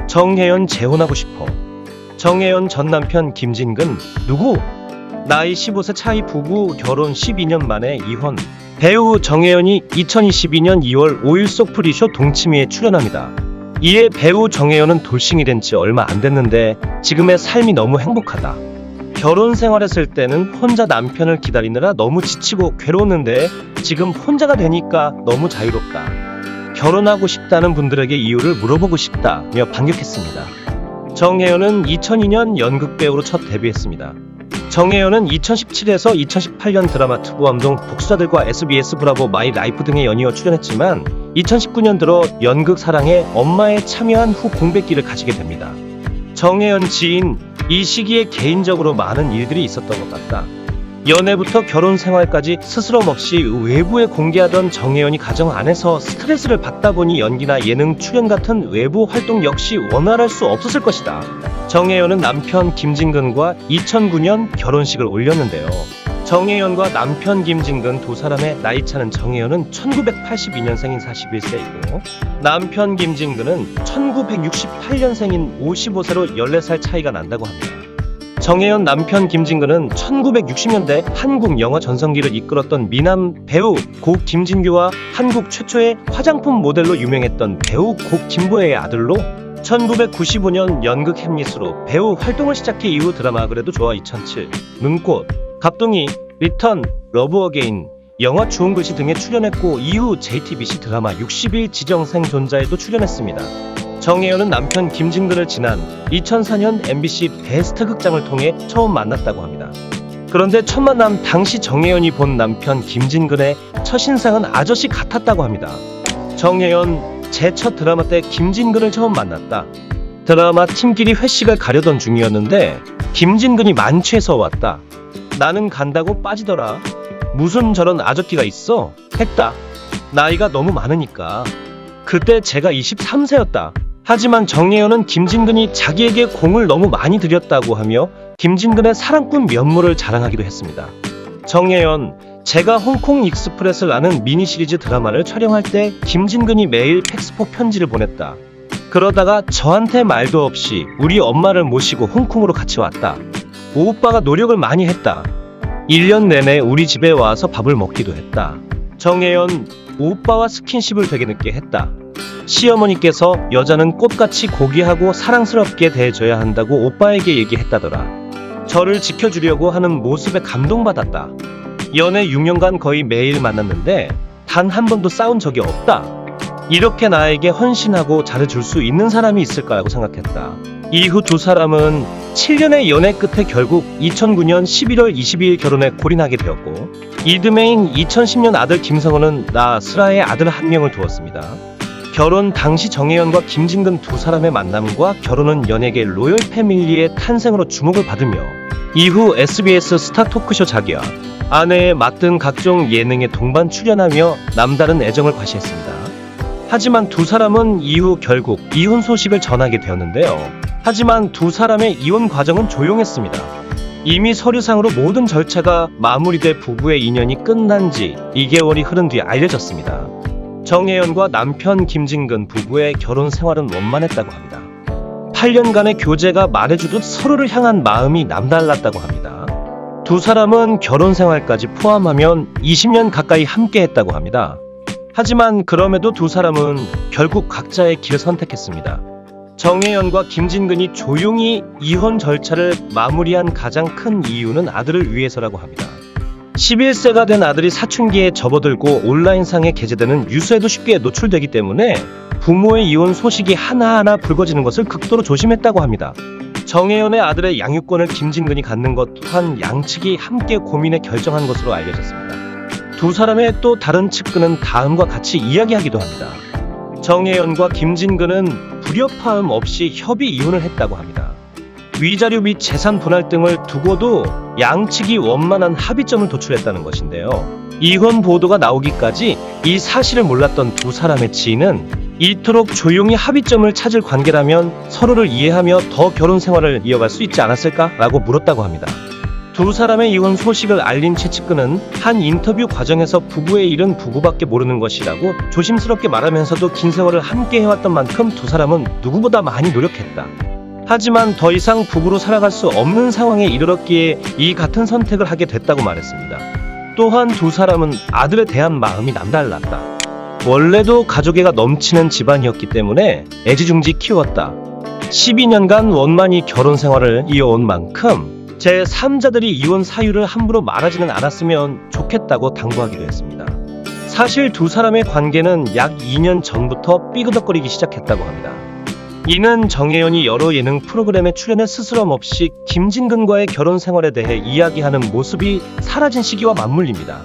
정혜연 재혼하고 싶어. 정혜연 전 남편 김진근 누구? 나이 15세 차이 부부 결혼 12년 만에 이혼. 배우 정혜연이 2022년 2월 5일 속풀이쇼 동치미에 출연합니다. 이에 배우 정혜연은 돌싱이 된 지 얼마 안 됐는데 지금의 삶이 너무 행복하다. 결혼 생활했을 때는 혼자 남편을 기다리느라 너무 지치고 괴로웠는데 지금 혼자가 되니까 너무 자유롭다. 결혼하고 싶다는 분들에게 이유를 물어보고 싶다며 반격했습니다. 정혜연은 2002년 연극배우로 첫 데뷔했습니다. 정혜연은 2017에서 2018년 드라마 투부암동 복수자들과 SBS 브라보 마이 라이프 등에 연이어 출연했지만 2019년 들어 연극 사랑에 엄마에 참여한 후 공백기를 가지게 됩니다. 정혜연 지인, 이 시기에 개인적으로 많은 일들이 있었던 것 같다. 연애부터 결혼 생활까지 스스럼 없이 외부에 공개하던 정혜연이 가정 안에서 스트레스를 받다 보니 연기나 예능 출연 같은 외부 활동 역시 원활할 수 없었을 것이다. 정혜연은 남편 김진근과 2009년 결혼식을 올렸는데요. 정혜연과 남편 김진근 두 사람의 나이 차는 정혜연은 1982년생인 41세이고 남편 김진근은 1968년생인 55세로 14살 차이가 난다고 합니다. 정혜연 남편 김진근은 1960년대 한국 영화 전성기를 이끌었던 미남 배우 고 김진규와 한국 최초의 화장품 모델로 유명했던 배우 고 김보혜의 아들로 1995년 연극 햄릿으로 배우 활동을 시작해 이후 드라마 그래도 좋아 2007, 눈꽃, 갑둥이, 리턴, 러브 어게인, 영화 주운 글씨 등에 출연했고 이후 JTBC 드라마 60일 지정생존자에도 출연했습니다. 정혜연은 남편 김진근을 지난 2004년 MBC 베스트 극장을 통해 처음 만났다고 합니다. 그런데 첫 만남 당시 정혜연이 본 남편 김진근의 첫인상은 아저씨 같았다고 합니다. 정혜연, 제 첫 드라마 때 김진근을 처음 만났다. 드라마 팀끼리 회식을 가려던 중이었는데 김진근이 만취해서 왔다. 나는 간다고 빠지더라. 무슨 저런 아저씨가 있어? 했다. 나이가 너무 많으니까. 그때 제가 23세였다. 하지만 정혜연은 김진근이 자기에게 공을 너무 많이 들였다고 하며 김진근의 사랑꾼 면모를 자랑하기도 했습니다. 정혜연, 제가 홍콩 익스프레스라는 미니 시리즈 드라마를 촬영할 때 김진근이 매일 팩스포 편지를 보냈다. 그러다가 저한테 말도 없이 우리 엄마를 모시고 홍콩으로 같이 왔다. 오빠가 노력을 많이 했다. 1년 내내 우리 집에 와서 밥을 먹기도 했다. 정혜연, 오빠와 스킨십을 되게 늦게 했다. 시어머니께서 여자는 꽃같이 고귀하고 사랑스럽게 대해줘야 한다고 오빠에게 얘기했다더라. 저를 지켜주려고 하는 모습에 감동받았다. 연애 6년간 거의 매일 만났는데 단 한 번도 싸운 적이 없다. 이렇게 나에게 헌신하고 잘해줄 수 있는 사람이 있을까라고 생각했다. 이후 두 사람은 7년의 연애 끝에 결국 2009년 11월 22일 결혼에 골인하게 되었고 이듬해인 2010년 아들 김성원은 나 슬아의 아들 한 명을 두었습니다. 결혼 당시 정혜연과 김진근 두 사람의 만남과 결혼은 연예계 로열 패밀리의 탄생으로 주목을 받으며 이후 SBS 스타 토크쇼 자기와 아내에 맡은 각종 예능에 동반 출연하며 남다른 애정을 과시했습니다. 하지만 두 사람은 이후 결국 이혼 소식을 전하게 되었는데요. 하지만 두 사람의 이혼 과정은 조용했습니다. 이미 서류상으로 모든 절차가 마무리돼 부부의 인연이 끝난 지 2개월이 흐른 뒤 알려졌습니다. 정혜연과 남편 김진근 부부의 결혼 생활은 원만했다고 합니다. 8년간의 교제가 말해주듯 서로를 향한 마음이 남달랐다고 합니다. 두 사람은 결혼 생활까지 포함하면 20년 가까이 함께 했다고 합니다. 하지만 그럼에도 두 사람은 결국 각자의 길을 선택했습니다. 정혜연과 김진근이 조용히 이혼 절차를 마무리한 가장 큰 이유는 아들을 위해서라고 합니다. 11세가 된 아들이 사춘기에 접어들고 온라인상에 게재되는 뉴스에도 쉽게 노출되기 때문에 부모의 이혼 소식이 하나하나 불거지는 것을 극도로 조심했다고 합니다. 정혜연의 아들의 양육권을 김진근이 갖는 것 또한 양측이 함께 고민해 결정한 것으로 알려졌습니다. 두 사람의 또 다른 측근은 다음과 같이 이야기하기도 합니다. 정혜연과 김진근은 불협화음 없이 협의 이혼을 했다고 합니다. 위자료 및 재산 분할 등을 두고도 양측이 원만한 합의점을 도출했다는 것인데요. 이혼 보도가 나오기까지 이 사실을 몰랐던 두 사람의 지인은 이토록 조용히 합의점을 찾을 관계라면 서로를 이해하며 더 결혼 생활을 이어갈 수 있지 않았을까? 라고 물었다고 합니다. 두 사람의 이혼 소식을 알린 최측근은 한 인터뷰 과정에서 부부의 일은 부부밖에 모르는 것이라고 조심스럽게 말하면서도 긴 세월을 함께 해왔던 만큼 두 사람은 누구보다 많이 노력했다. 하지만 더 이상 부부로 살아갈 수 없는 상황에 이르렀기에 이 같은 선택을 하게 됐다고 말했습니다. 또한 두 사람은 아들에 대한 마음이 남달랐다. 원래도 가족애가 넘치는 집안이었기 때문에 애지중지 키웠다. 12년간 원만히 결혼 생활을 이어온 만큼 제3자들이 이혼 사유를 함부로 말하지는 않았으면 좋겠다고 당부하기도 했습니다. 사실 두 사람의 관계는 약 2년 전부터 삐그덕거리기 시작했다고 합니다. 이는 정혜연이 여러 예능 프로그램에 출연해 스스럼 없이 김진근과의 결혼 생활에 대해 이야기하는 모습이 사라진 시기와 맞물립니다.